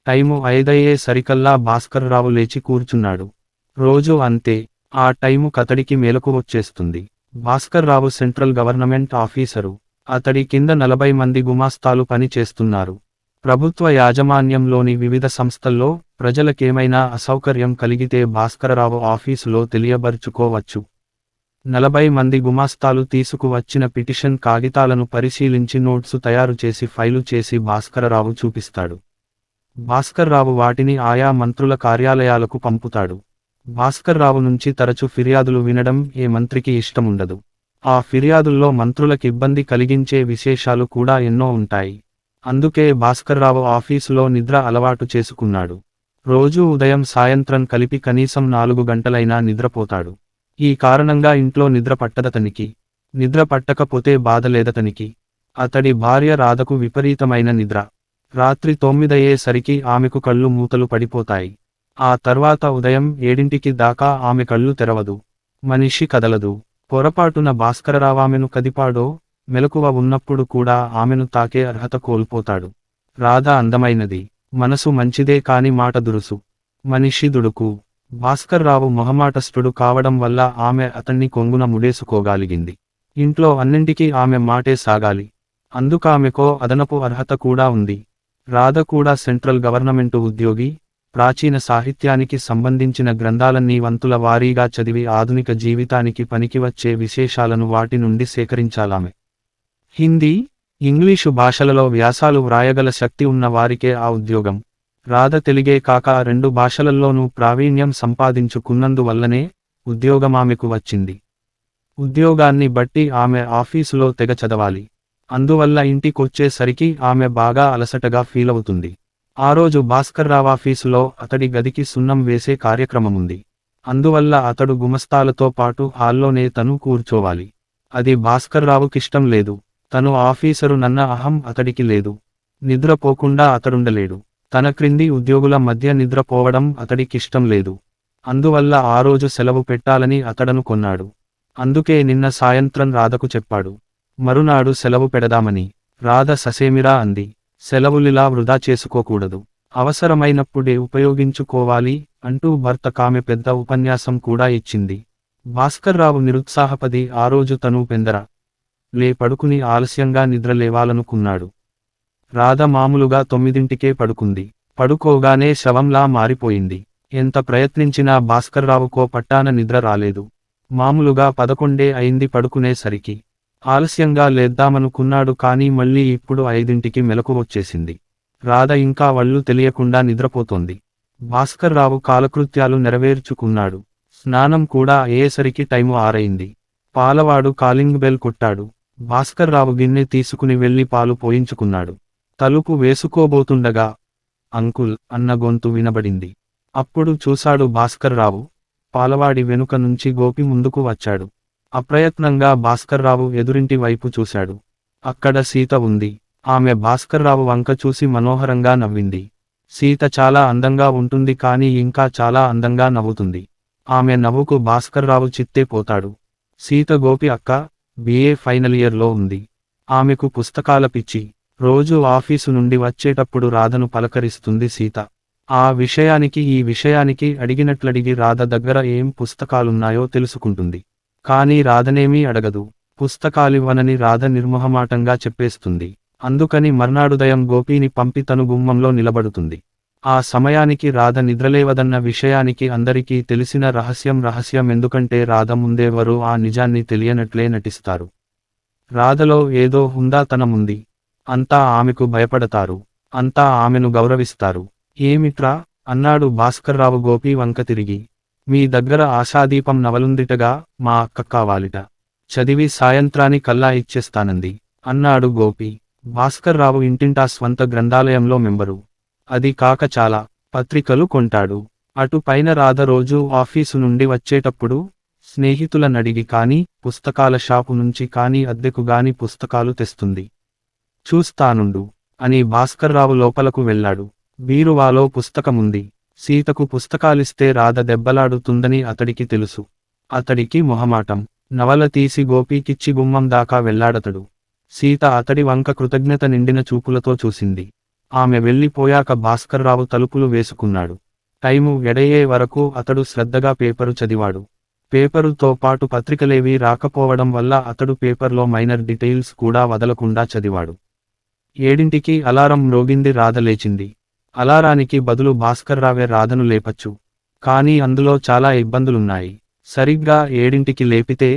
Time 5 సరికల్లా Bhaskar Rao లేచి కూర్చున్నాడు. రోజు అంతే, ఆ టైము కతడికి మెలకువొచ్చేస్తుంది. Bhaskarrao central government officer. అతడి కింద 40 మంది గుమాస్తాలు పని చేస్తున్నారు. ప్రభుత్వ యాజమాన్యంలోని వివిధ సంస్థల్లో ప్రజలకేమైనా అసౌకర్యం కలిగితే భాస్కరరావు ఆఫీసులో తెలియబర్చుకోవచ్చు. 40 మంది గుమాస్తాలు తీసుకువచ్చిన పిటిషన్ కాగితాలను పరిశీలించి నోట్సు తయారు చేసి ఫైలు చేసి భాస్కరరావు చూపిస్తాడు. భాస్కర్రావు వాటిని ఆయా మంత్రుల కార్యాలయాలకు పంపుతాడు. భాస్కర్రావు నుంచి తరచు ఫిర్యాదులు వినడం ఏ మంత్రికి ఇష్టముండదు. ఆ ఫిర్యాదుల్లో మంత్రులకిబ్బంది కలిగించే విశేషాలు కూడా ఎన్నో ఉంటాయి. అందుకే భాస్కర్రావు ఆఫీసులో నిద్ర అలవాటు చేసుకున్నాడు. రోజూ ఉదయం సాయంత్రం కలిపి కనీసం 4 గంటలైనా నిద్రపోతాడు. ఈ కారణంగా ఇంట్లో నిద్ర పట్టదతనికి. నిద్ర పట్టకపోతే బాధలేదతనికి. అతడి భార్య రాధకు విపరీతమైన నిద్ర. రాత్రి 9 సరికి ఆమెకు కళ్ళు మూతలు పడిపోతాయి. ఆ తర్వాత ఉదయం 7 దాకా ఆమె కళ్ళు తెరవదు. మనిషి కదలదు. పొరపాటున భాస్కరరావామెను కదిపాడో, మెలకువ ఉన్నప్పుడు కూడా ఆమెను తాకే అర్హత కోల్పోతాడు. రాధ అందమైనది. మనసు మంచిదే కాని మాట దురుసు. మనిషి దుడుకు. భాస్కర్రావు మొహమాటస్థుడు కావడం వల్ల ఆమె అతన్ని కొంగున ముడేసుకోగలిగింది. ఇంట్లో అన్నింటికీ ఆమె మాటే సాగాలి. అందుకామెకో అదనపు అర్హత కూడా ఉంది. రాధ కూడా సెంట్రల్ గవర్నమెంటు ఉద్యోగి. ప్రాచీన సాహిత్యానికి సంబంధించిన గ్రంథాలన్నీ వంతుల వారీగా చదివి ఆధునిక జీవితానికి పనికివచ్చే విశేషాలను వాటి నుండి సేకరించాలామె. హిందీ, ఇంగ్లీషు భాషలలో వ్యాసాలు వ్రాయగల శక్తి ఉన్న వారికే ఆ ఉద్యోగం. రాధ తెలుగే కాక 2 భాషలల్లోనూ ప్రావీణ్యం సంపాదించుకున్నందువల్లనే ఉద్యోగమామెకు వచ్చింది. ఉద్యోగాన్ని బట్టి ఆమె ఆఫీసులో తెగ చదవాలి. అందువల్ల ఇంటికొచ్చేసరికి ఆమె బాగా అలసటగా ఫీలవుతుంది. ఆ రోజు భాస్కర్రావాఫీసులో అతడి గదికి సున్నం వేసే కార్యక్రమముంది. అందువల్ల అతడు గుమస్తాలతో పాటు హాల్లోనే తను కూర్చోవాలి. అది భాస్కర్రావుకిష్టం లేదు. తను ఆఫీసరు నన్న అహం అతడికి లేదు. నిద్రపోకుండా అతడుండలేడు. తన క్రింది ఉద్యోగుల మధ్య నిద్రపోవడం అతడికిష్టం లేదు. అందువల్ల ఆ రోజు సెలవు పెట్టాలని అతడనుకొన్నాడు. అందుకే నిన్న సాయంత్రం రాధకు చెప్పాడు. మరునాడు సెలవు పెడదామని. రాధ ససేమిరా అంది. సెలవులిలా వృధా చేసుకోకూడదు. అవసరమైనప్పుడే ఉపయోగించుకోవాలి అంటూ భర్త కామె పెద్ద ఉపన్యాసం కూడా ఇచ్చింది. భాస్కర్రావు నిరుత్సాహపడి ఆ రోజు తను పెందర లే పడుకుని ఆలస్యంగా నిద్రలేవాలనుకున్నాడు. రాధ మామూలుగా 9కే పడుకుంది. పడుకోగానే శవంలా మారిపోయింది. ఎంత ప్రయత్నించినా భాస్కర్రావుకో పట్టాన నిద్ర రాలేదు. మామూలుగా 11 అయింది పడుకునేసరికి. ఆలస్యంగా లేద్దామనుకున్నాడు కానీ మళ్ళీ ఇప్పుడు 5కి మెలకువొచ్చేసింది. రాధ ఇంకా వళ్ళు తెలియకుండా నిద్రపోతోంది. భాస్కర్రావు కాలకృత్యాలు నెరవేర్చుకున్నాడు. స్నానం కూడా అయ్యేసరికి టైము 6 అయింది. పాలవాడు కాలింగ్ బెల్ కొట్టాడు. భాస్కర్రావు గిన్నె తీసుకుని వెళ్లి పాలు పోయించుకున్నాడు. తలుపు వేసుకోబోతుండగా అంకుల్ అన్న గొంతు వినబడింది. అప్పుడు చూశాడు భాస్కర్రావు. పాలవాడి వెనుక నుంచి గోపి ముందుకు వచ్చాడు. అప్రయత్నంగా భాస్కర్రావు ఎదురింటి వైపు చూశాడు. అక్కడ సీత ఉంది. ఆమె భాస్కర్రావు వంక చూసి మనోహరంగా నవ్వింది. సీత చాలా అందంగా ఉంటుంది కానీ ఇంకా చాలా అందంగా నవ్వుతుంది. ఆమె నవ్వుకు భాస్కర్రావు చిత్తే పోతాడు. సీత గోపి అక్క, BA ఫైనల్ ఇయర్లో ఉంది. ఆమెకు పుస్తకాల పిచ్చి. రోజు ఆఫీసు నుండి వచ్చేటప్పుడు రాధను పలకరిస్తుంది సీత. ఆ విషయానికి ఈ విషయానికి అడిగినట్లడిగి రాధ దగ్గర ఏం పుస్తకాలున్నాయో తెలుసుకుంటుంది. కానీ రాధనేమీ అడగదు. పుస్తకాలివ్వనని రాధ నిర్మొహమాటంగా చెప్పేస్తుంది. అందుకని మర్నాడుదయం గోపీని పంపి తను గుమ్మంలో నిలబడుతుంది. ఆ సమయానికి రాధ నిద్రలేవదన్న విషయానికి అందరికీ తెలిసిన రహస్యం ఎందుకంటే రాధ ముందెవరూ ఆ నిజాన్ని తెలియనట్లే నటిస్తారు. రాధలో ఏదో హుందాతనముంది. అంతా ఆమెకు భయపడతారు. అంతా ఆమెను గౌరవిస్తారు. ఏమిట్రా అన్నాడు భాస్కర్రావు గోపి వంక తిరిగి. మీ దగ్గర ఆశాదీపం నవలుందిటగా, మా అక్క కావాలిట. చదివి సాయంత్రాని కల్లా ఇచ్చేస్తానంది అన్నాడు గోపి. భాస్కర్రావు ఇంటింటా స్వంత గ్రంథాలయంలో మెంబరు. అది కాక చాలా పత్రికలు కొంటాడు. అటు పైన రాధ రోజూ ఆఫీసు నుండి వచ్చేటప్పుడు స్నేహితులనడిగి కానీ, పుస్తకాల షాపు నుంచి కానీ అద్దెకుగాని పుస్తకాలు తెస్తుంది. చూస్తానుండు అని భాస్కర్రావు లోపలకు వెళ్ళాడు. బీరువాలో పుస్తకముంది. సీతకు పుస్తకాలిస్తే రాధ దెబ్బలాడుతుందని అతడికి తెలుసు. అతడికి మొహమాటం. నవల తీసి గోపీకిచ్చి గుమ్మం దాకా వెళ్ళాడతడు. సీత అతడి వంక కృతజ్ఞత నిండిన చూపులతో చూసింది. ఆమె వెళ్ళిపోయాక భాస్కర్రావు తలుపులు వేసుకున్నాడు. టైము గడియే వరకు అతడు శ్రద్ధగా పేపరు చదివాడు. పేపరుతో పాటు పత్రికలేవీ రాకపోవడం వల్ల అతడు పేపర్లో మైనర్ డీటెయిల్స్ కూడా వదలకుండా చదివాడు. 7ంటికి అలారం మ్రోగింది. రాధ లేచింది. అలారానికి బదులు భాస్కర్రావే రాధను లేపచ్చు. కానీ అందులో చాలా ఇబ్బందులున్నాయి. సరిగ్గా 7ంటికి లేపితే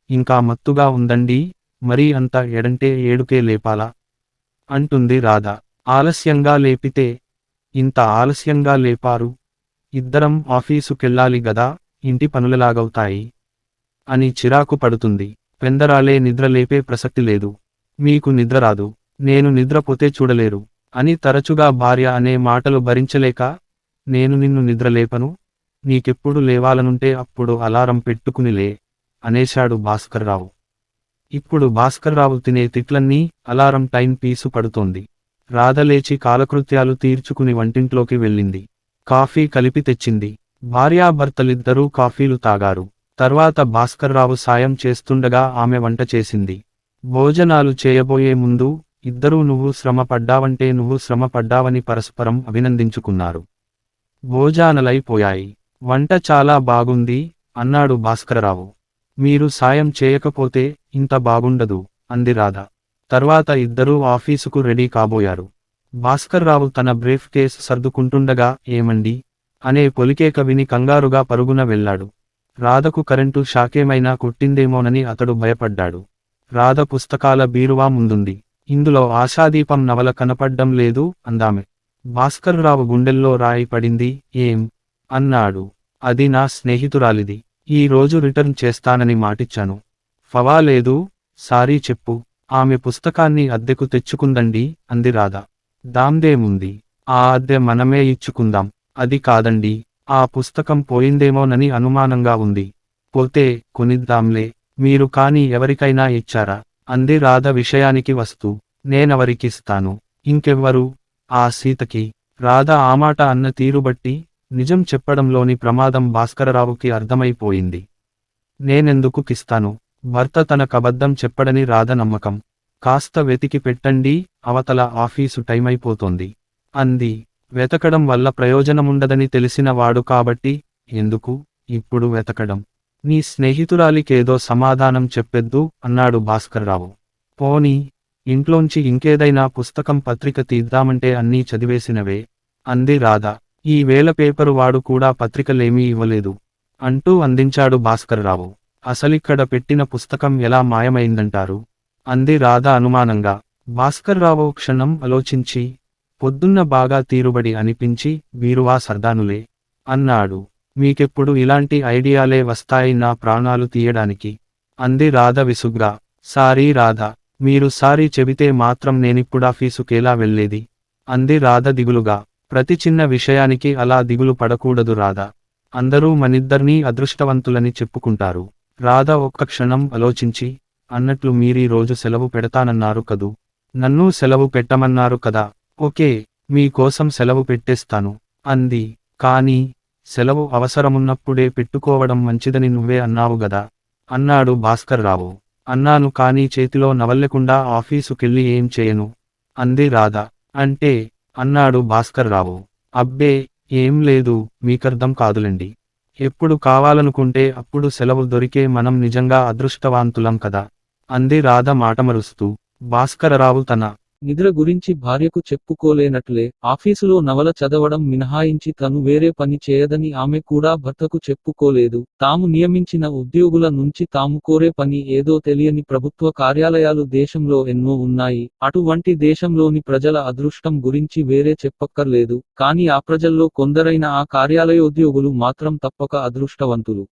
ఇంకా మత్తుగా ఉందండీ, మరీ అంత ఎడంటే 7కే లేపాలా అంటుంది రాధ. ఆలస్యంగా లేపితే ఇంత ఆలస్యంగా లేపారు, ఇద్దరం ఆఫీసుకెళ్ళాలి గదా, ఇంటి పనులెలాగవుతాయి అని చిరాకు పడుతుంది. పెందరాలే నిద్ర లేపే ప్రసక్తి లేదు. మీకు నిద్ర రాదు, నేను నిద్రపోతే చూడలేరు అని తరచుగా భార్య అనే మాటలు భరించలేక, నేను నిన్ను నిద్రలేపను, నీకెప్పుడు లేవాలనుంటే అప్పుడు అలారం పెట్టుకునిలే అనేశాడు భాస్కర్రావు. ఇప్పుడు భాస్కర్రావు తినే తిట్లన్నీ అలారం టైం పీసు పడుతోంది. రాధ లేచి కాలకృత్యాలు తీర్చుకుని వంటింట్లోకి వెళ్ళింది. కాఫీ కలిపి తెచ్చింది. భార్యాభర్తలిద్దరూ కాఫీలు తాగారు. తర్వాత భాస్కర్రావు సాయం చేస్తుండగా ఆమె వంట చేసింది. భోజనాలు చేయబోయే ముందు ఇద్దరూ నువ్వు శ్రమ పడ్డావంటే నువ్వు శ్రమ పడ్డావని పరస్పరం అభినందించుకున్నారు. భోజనాలైపోయాయి. వంట చాలా బాగుంది అన్నాడు భాస్కరరావు. మీరు సాయం చేయకపోతే ఇంత బాగుండదు అంది రాధ. తర్వాత ఇద్దరూ ఆఫీసుకు రెడీ కాబోయారు. భాస్కర్రావు తన బ్రీఫ్ కేస్ సర్దుకుంటుండగా ఏమండి అనే పొలికేక విని కంగారుగా పరుగున వెళ్ళాడు. రాధకు కరెంటు షాకేమైనా కొట్టిందేమోనని అతడు భయపడ్డాడు. రాధ పుస్తకాల బీరువా ముందుంది. ఇందులో ఆశాదీపం నవల కనపడ్డం లేదు అందామె. భాస్కర్రావు గుండెల్లో రాయి పడింది. ఏం అన్నాడు. అది నా స్నేహితురాలిది. ఈ రోజు రిటర్న్ చేస్తానని మాటిచ్చాను. ఫవాలేదు, సారీ చెప్పు. ఆమె పుస్తకాన్ని అద్దెకు తెచ్చుకుందండి అంది రాధ. దాందేముంది, ఆ అద్దె మనమే ఇచ్చుకుందాం. అది కాదండి, ఆ పుస్తకం పోయిందేమోనని అనుమానంగా ఉంది. పోతే కొనిద్దాంలే, మీరు కాని ఎవరికైనా ఇచ్చారా అంది రాధ విషయానికి వస్తూ. నేనెవరికిస్తాను, ఇంకెవ్వరు, ఆ సీతకి. రాధ ఆ మాట అన్న తీరుబట్టి నిజం చెప్పడంలోని ప్రమాదం భాస్కరరావుకి అర్థమైపోయింది. నేనెందుకు కిస్తాను, భర్త తన కబద్దం చెప్పడని రాధ నమ్మకం. కాస్త వెతికి పెట్టండి, అవతల ఆఫీసు టైమైపోతోంది అంది. వెతకడం వల్ల ప్రయోజనముండదని తెలిసిన వాడు కాబట్టి ఎందుకు ఇప్పుడు వెతకడం, నీ స్నేహితురాలికేదో సమాధానం చెప్పెద్దు అన్నాడు భాస్కర్రావు. పోనీ ఇంట్లోంచి ఇంకేదైనా పుస్తకం పత్రిక తీద్దామంటే అన్నీ చదివేసినవే అంది రాధ. ఈ వేళ పేపరు వాడు కూడా పత్రికలేమీ ఇవ్వలేదు అంటూ అందించాడు భాస్కర్రావు. అసలిక్కడ పెట్టిన పుస్తకం ఎలా మాయమైందంటారు అంది రాధ అనుమానంగా. భాస్కర్రావు క్షణం ఆలోచించి పొద్దున్న బాగా తీరుబడి అనిపించి బీరువా సర్దానులే అన్నాడు. మీకెప్పుడు ఇలాంటి ఐడియాలే వస్తాయి నా ప్రాణాలు తీయడానికి అంది రాధ విసుగ్గా. సారీ రాధ, మీరు సారీ చెబితే మాత్రం నేనిప్పుడాఫీసుకేలా వెళ్ళేది అంది రాధ దిగులుగా. ప్రతి చిన్న విషయానికి అలా దిగులు పడకూడదు రాధ, అందరూ మనిద్దర్నీ అదృష్టవంతులని చెప్పుకుంటారు. రాధ ఒక్క క్షణం ఆలోచించి, అన్నట్లు మీరీ రోజు సెలవు పెడతానన్నారు కదూ, నన్నూ సెలవు పెట్టమన్నారు కదా, ఓకే, మీకోసం సెలవు పెట్టేస్తాను అంది. కానీ సెలవు అవసరమున్నప్పుడే పెట్టుకోవడం మంచిదని నువ్వే అన్నావు గదా అన్నాడు భాస్కర్రావు. అన్నాను, కానీ చేతిలో నవల్లెకుండా ఆఫీసుకెళ్ళి ఏం చేయను అంది రాధ. అంటే అన్నాడు భాస్కర్రావు. అబ్బే ఏం లేదు, మీకర్థం కాదులెండి. ఎప్పుడు కావాలనుకుంటే అప్పుడు సెలవు దొరికే మనం నిజంగా అదృష్టవాంతులం కదా అంది రాధ మాటమరుస్తూ. భాస్కరరావు తన నిద్ర గురించి భార్యకు చెప్పుకోలేనట్లే ఆఫీసులో నవల చదవడం మినహాయించి తను వేరే పని చేయదని ఆమె కూడా భర్తకు చెప్పుకోలేదు. తాము నియమించిన ఉద్యోగుల నుంచి తాము కోరే పని ఏదో తెలియని ప్రభుత్వ కార్యాలయాలు దేశంలో ఎన్నో ఉన్నాయి. అటువంటి దేశంలోని ప్రజల అదృష్టం గురించి వేరే చెప్పక్కర్లేదు. కానీ ఆ ప్రజల్లో కొందరైన ఆ కార్యాలయోద్యోగులు మాత్రం తప్పక అదృష్టవంతులు.